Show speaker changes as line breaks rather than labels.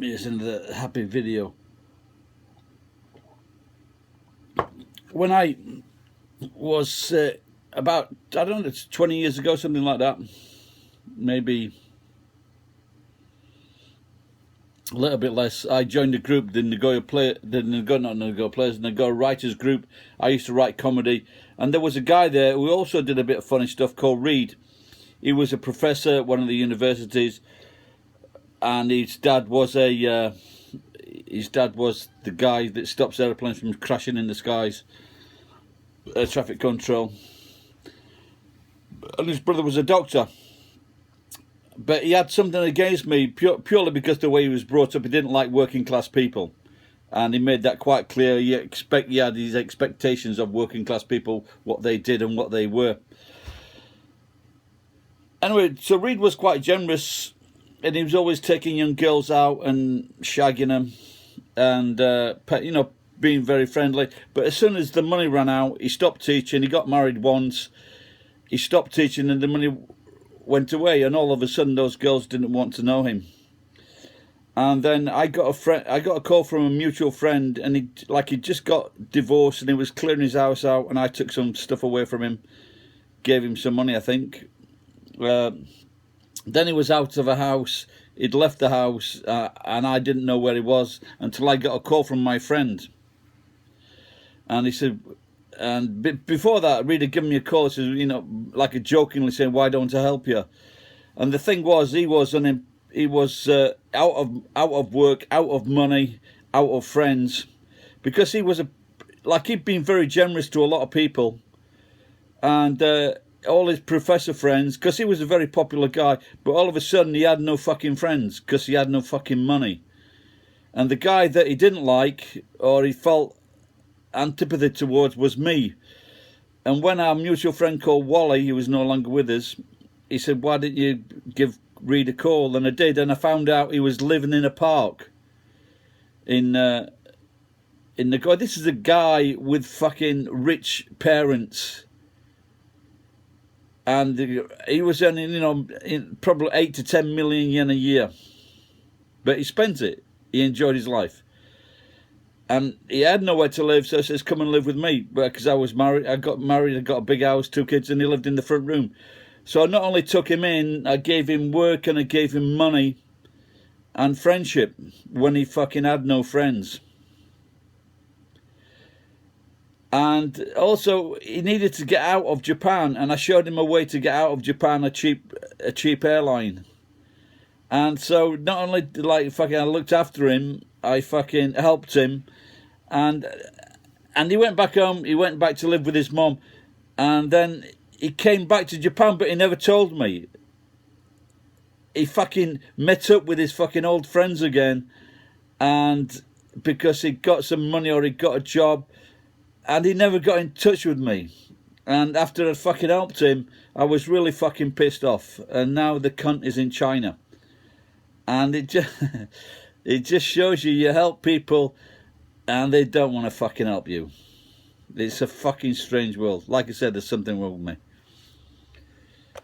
Here's another happy video. When I was about, I don't know, it's 20 years ago, something like that, maybe a little bit less, I joined a group, the Nagoya Writers Group. I used to write comedy, and there was a guy there who also did a bit of funny stuff called Reed. He was a professor at one of the universities, and his dad was the guy that stops airplanes from crashing in the skies, air traffic control. And his brother was a doctor. But he had something against me purely because the way he was brought up. He didn't like working class people, and he made that quite clear. He had these expectations of working class people, what they did and what they were. Anyway, so Reed was quite generous, and he was always taking young girls out and shagging them, and being very friendly. But as soon as the money ran out, he stopped teaching. He got married once. He stopped teaching, and the money went away, and all of a sudden those girls didn't want to know him. And then I got a call from a mutual friend, and he just got divorced, and he was clearing his house out, and I took some stuff away from him, gave him some money, I think. Then he was out of a house. He'd left the house, and I didn't know where he was until I got a call from my friend. And he said, and before that, Reed had given me a call. He said, like a jokingly saying, "Why don't I help you?" And the thing was, he was out of work, out of money, out of friends, because he was he'd been very generous to a lot of people, and all his professor friends, because he was a very popular guy. But all of a sudden, he had no fucking friends because he had no fucking money. And the guy that he didn't like, or he felt antipathy towards, was me. And when our mutual friend called Wally, he was no longer with us, he said, "Why didn't you give Reed a call?" And I did, and I found out he was living in a park in Nagoya. This is a guy with fucking rich parents, and he was earning probably 8 to 10 million yen a year, but he spent it. He enjoyed his life. And he had nowhere to live, so he says, "Come and live with me." Because I was married, I got a big house, 2 kids, and he lived in the front room. So I not only took him in, I gave him work, and I gave him money and friendship when he fucking had no friends. And also, he needed to get out of Japan, and I showed him a way to get out of Japan, a cheap airline. And so not only I looked after him, I fucking helped him. And he went back home. He went back to live with his mom, and then he came back to Japan, but he never told me. He fucking met up with his fucking old friends again, and because he got some money or he got a job, and he never got in touch with me. And after I fucking helped him, I was really fucking pissed off. And now the cunt is in China, and it just shows you help people, and they don't want to fucking help you. It's a fucking strange world. Like I said, there's something wrong with me.